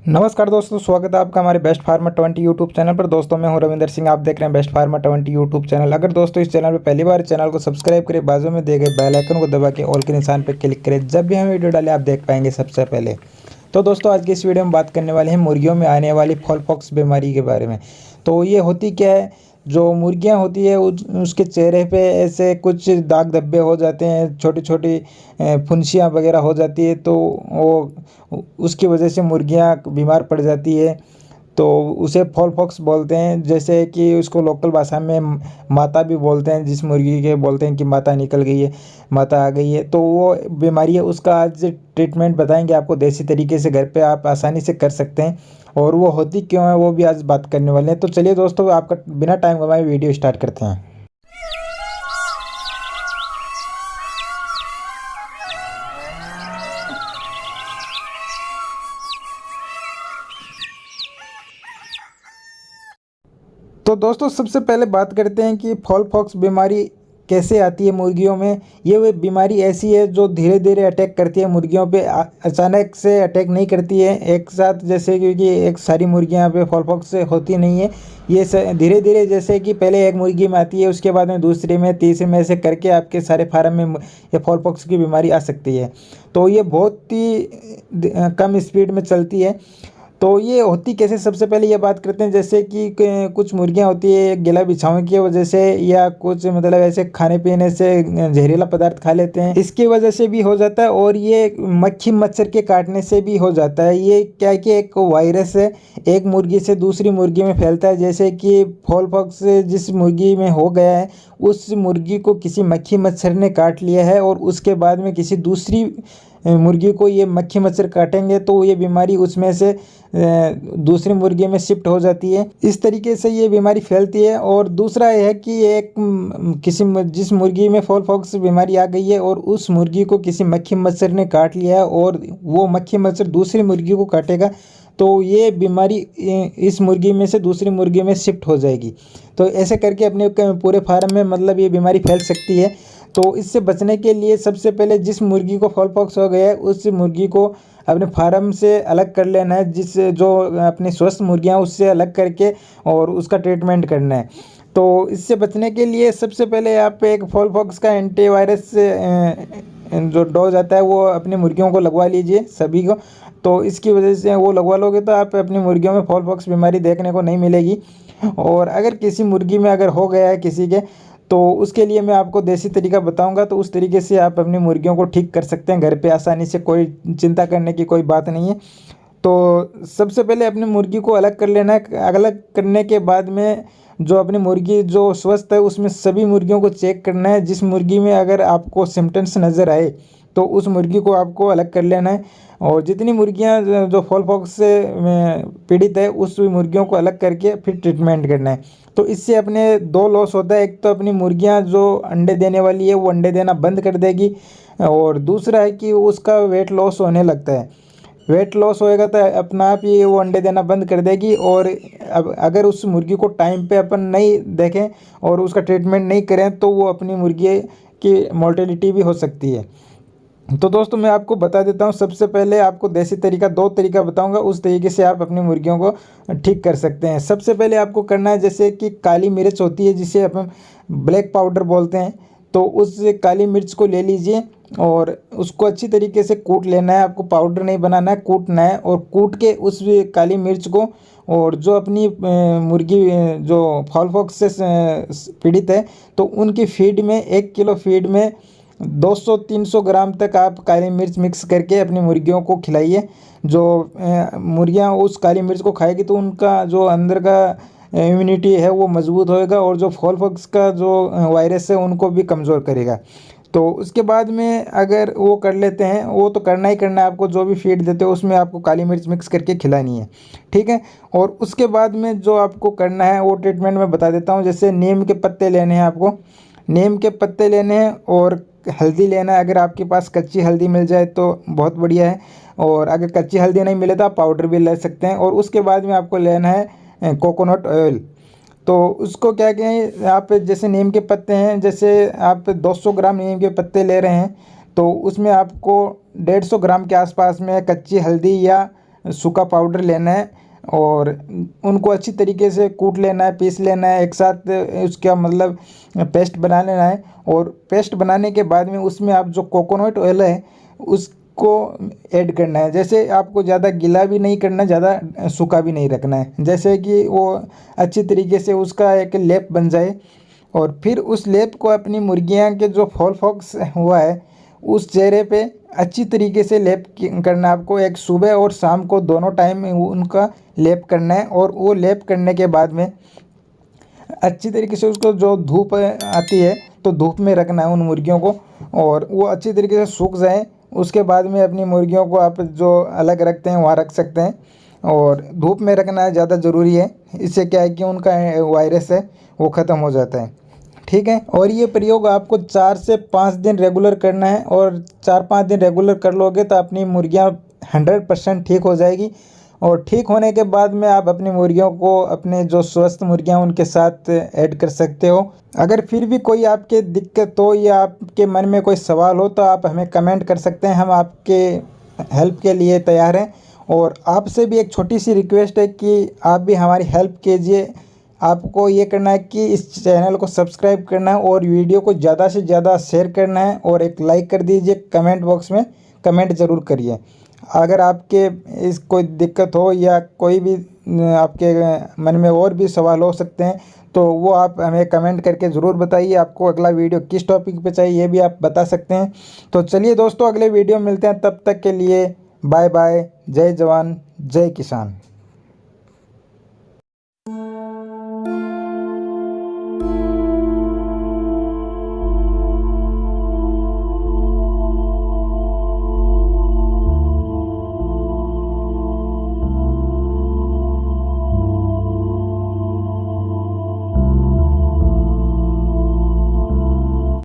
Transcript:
नमस्कार दोस्तों, स्वागत है आपका हमारे बेस्ट फार्मर 20 यूट्यूब चैनल पर। दोस्तों मैं हूं रविंदर सिंह, आप देख रहे हैं बेस्ट फार्मर 20 यूट्यूब चैनल। अगर दोस्तों इस चैनल पर पहली बार चैनल को सब्सक्राइब करें, बाजू में दिए गए बेल आइकन को दबा के ऑल के निशान पर क्लिक करें। जब भी हम वीडियो डालें आप देख पाएंगे सबसे पहले। तो दोस्तों आज की इस वीडियो में बात करने वाले हैं मुर्गियों में आने वाली फॉल पॉक्स बीमारी के बारे में। तो ये होती क्या है, जो मुर्गियां होती है उसके चेहरे पे ऐसे कुछ दाग धब्बे हो जाते हैं, छोटी छोटी फुंसियाँ वगैरह हो जाती है। तो वो उसकी वजह से मुर्गियां बीमार पड़ जाती है, तो उसे फॉल पॉक्स बोलते हैं। जैसे कि उसको लोकल भाषा में माता भी बोलते हैं, जिस मुर्गी के बोलते हैं कि माता निकल गई है, माता आ गई है। तो वो बीमारी है, उसका आज ट्रीटमेंट बताएंगे आपको देसी तरीके से, घर पे आप आसानी से कर सकते हैं। और वो होती क्यों है वो भी आज बात करने वाले हैं। तो चलिए दोस्तों, आपका बिना टाइम गवाए वीडियो स्टार्ट करते हैं। तो दोस्तों सबसे पहले बात करते हैं कि फॉल पॉक्स बीमारी कैसे आती है मुर्गियों में। ये वो बीमारी ऐसी है जो धीरे धीरे अटैक करती है मुर्गियों पे, अचानक से अटैक नहीं करती है एक साथ, जैसे क्योंकि एक सारी मुर्गियां पे फॉल पॉक्स होती नहीं है। ये धीरे धीरे, जैसे कि पहले एक मुर्गी में आती है, उसके बाद में दूसरे में, तीसरे में, ऐसे करके आपके सारे फार्म में ये फॉल पॉक्स की बीमारी आ सकती है। तो ये बहुत ही कम स्पीड में चलती है। तो ये होती कैसे, सबसे पहले ये बात करते हैं। जैसे कि कुछ मुर्गियां होती है गिला बिछाओं की वजह से, या कुछ मतलब ऐसे खाने पीने से जहरीला पदार्थ खा लेते हैं, इसकी वजह से भी हो जाता है। और ये मक्खी मच्छर के काटने से भी हो जाता है। ये क्या है कि एक वायरस है, एक मुर्गी से दूसरी मुर्गी में फैलता है। जैसे कि फॉल पॉक्स जिस मुर्गी में हो गया है, उस मुर्गी को किसी मक्खी मच्छर ने काट लिया है, और उसके बाद में किसी दूसरी मुर्गी को ये मक्खी मच्छर काटेंगे तो ये बीमारी उसमें से दूसरी मुर्गी में शिफ्ट हो जाती है। इस तरीके से ये बीमारी फैलती है। और दूसरा यह है कि एक जिस मुर्गी में फॉल पॉक्स बीमारी आ गई है और उस मुर्गी को किसी मक्खी मच्छर ने काट लिया है, और वो मक्खी मच्छर दूसरी मुर्गी को काटेगा, तो ये बीमारी इस मुर्गी में से दूसरी मुर्गी में शिफ्ट हो जाएगी। तो ऐसे करके अपने पूरे फार्म में मतलब ये बीमारी फैल सकती है। तो इससे बचने के लिए सबसे पहले जिस मुर्गी को फॉल पॉक्स हो गया है, उस मुर्गी को अपने फार्म से अलग कर लेना है, जो अपनी स्वस्थ मुर्गियां उससे अलग करके और उसका ट्रीटमेंट करना है। तो इससे बचने के लिए सबसे पहले आप एक फॉल पॉक्स का एंटीवायरस जो डोज आता है वो अपनी मुर्गियों को लगवा लीजिए सभी को। तो इसकी वजह से वो लगवा लोगे तो आप अपनी मुर्गियों में फॉल पॉक्स बीमारी देखने को नहीं मिलेगी। और अगर किसी मुर्गी में अगर हो गया है किसी के, तो उसके लिए मैं आपको देसी तरीका बताऊंगा। तो उस तरीके से आप अपनी मुर्गियों को ठीक कर सकते हैं घर पे आसानी से, कोई चिंता करने की कोई बात नहीं है। तो सबसे पहले अपनी मुर्गी को अलग कर लेना है। अलग करने के बाद में जो अपनी मुर्गी जो स्वस्थ है, उसमें सभी मुर्गियों को चेक करना है। जिस मुर्गी में अगर आपको सिम्टम्स नज़र आए तो उस मुर्गी को आपको अलग कर लेना है। और जितनी मुर्गियां जो फॉल पॉक्स से पीड़ित है, उस मुर्गियों को अलग करके फिर ट्रीटमेंट करना है। तो इससे अपने दो लॉस होता है। एक तो अपनी मुर्गियां जो अंडे देने वाली है वो अंडे देना बंद कर देगी, और दूसरा है कि उसका वेट लॉस होने लगता है। वेट लॉस होएगा तो अपना आप ही वो अंडे देना बंद कर देगी। और अब अगर उस मुर्गी को टाइम पे अपन नहीं देखें और उसका ट्रीटमेंट नहीं करें, तो वो अपनी मुर्गी की मोर्टेलिटी भी हो सकती है। तो दोस्तों मैं आपको बता देता हूँ, सबसे पहले आपको देसी तरीका, दो तरीका बताऊंगा, उस तरीके से आप अपनी मुर्गियों को ठीक कर सकते हैं। सबसे पहले आपको करना है, जैसे कि काली मिर्च होती है जिसे अपन ब्लैक पाउडर बोलते हैं, तो उस काली मिर्च को ले लीजिए और उसको अच्छी तरीके से कूट लेना है। आपको पाउडर नहीं बनाना है, कूटना है। और कूट के उस काली मिर्च को, और जो अपनी मुर्गी जो फॉल पॉक्स से पीड़ित है, तो उनकी फीड में 1 किलो फीड में 200-300 ग्राम तक आप काली मिर्च मिक्स करके अपनी मुर्गियों को खिलाइए। जो मुर्गियां उस काली मिर्च को खाएगी तो उनका जो अंदर का इम्यूनिटी है वो मजबूत होएगा, और जो फॉल पॉक्स का जो वायरस है उनको भी कमज़ोर करेगा। तो उसके बाद में अगर वो कर लेते हैं, वो तो करना ही करना है आपको, जो भी फीड देते हो उसमें आपको काली मिर्च मिक्स करके खिलानी है, ठीक है। और उसके बाद में जो आपको करना है वो ट्रीटमेंट मैं बता देता हूँ। जैसे नीम के पत्ते लेने हैं आपको, नीम के पत्ते लेने हैं, और हल्दी लेना है। अगर आपके पास कच्ची हल्दी मिल जाए तो बहुत बढ़िया है, और अगर कच्ची हल्दी नहीं मिले तो आप पाउडर भी ले सकते हैं। और उसके बाद में आपको लेना है कोकोनट ऑयल। तो उसको क्या कहें, आप जैसे नीम के पत्ते हैं, जैसे आप 200 ग्राम नीम के पत्ते ले रहे हैं, तो उसमें आपको 150 ग्राम के आसपास में कच्ची हल्दी या सूखा पाउडर लेना है और उनको अच्छी तरीके से कूट लेना है, पीस लेना है, एक साथ उसका मतलब पेस्ट बना लेना है। और पेस्ट बनाने के बाद में उसमें आप जो कोकोनट ऑयल है उसको ऐड करना है। जैसे आपको ज़्यादा गीला भी नहीं करना, ज़्यादा सूखा भी नहीं रखना है, जैसे कि वो अच्छी तरीके से उसका एक लेप बन जाए। और फिर उस लेप को अपनी मुर्गियां के जो फॉल फॉक्स हुआ है उस चेहरे पे अच्छी तरीके से लेप करना है आपको। एक सुबह और शाम को दोनों टाइम में उनका लेप करना है। और वो लेप करने के बाद में अच्छी तरीके से उसको जो धूप आती है तो धूप में रखना है उन मुर्गियों को, और वो अच्छी तरीके से सूख जाए। उसके बाद में अपनी मुर्गियों को आप जो अलग रखते हैं वहाँ रख सकते हैं, और धूप में रखना है ज़्यादा ज़रूरी है। इससे क्या है कि उनका वायरस है वो ख़त्म हो जाता है। ठीक है, और ये प्रयोग आपको 4 से 5 दिन रेगुलर करना है, और 4-5 दिन रेगुलर कर लोगे तो अपनी मुर्गियाँ 100% ठीक हो जाएगी। और ठीक होने के बाद में आप अपनी मुर्गियों को अपने जो स्वस्थ मुर्गियाँ उनके साथ ऐड कर सकते हो। अगर फिर भी कोई आपके दिक्कत हो या आपके मन में कोई सवाल हो तो आप हमें कमेंट कर सकते हैं, हम आपके हेल्प के लिए तैयार हैं। और आपसे भी एक छोटी सी रिक्वेस्ट है कि आप भी हमारी हेल्प कीजिए। आपको ये करना है कि इस चैनल को सब्सक्राइब करना है और वीडियो को ज़्यादा से ज़्यादा शेयर करना है, और एक लाइक कर दीजिए। कमेंट बॉक्स में कमेंट ज़रूर करिए। अगर आपके इस कोई दिक्कत हो या कोई भी आपके मन में और भी सवाल हो सकते हैं तो वो आप हमें कमेंट करके ज़रूर बताइए। आपको अगला वीडियो किस टॉपिक पे चाहिए ये भी आप बता सकते हैं। तो चलिए दोस्तों, अगले वीडियो में मिलते हैं, तब तक के लिए बाय बाय। जय जवान जय किसान।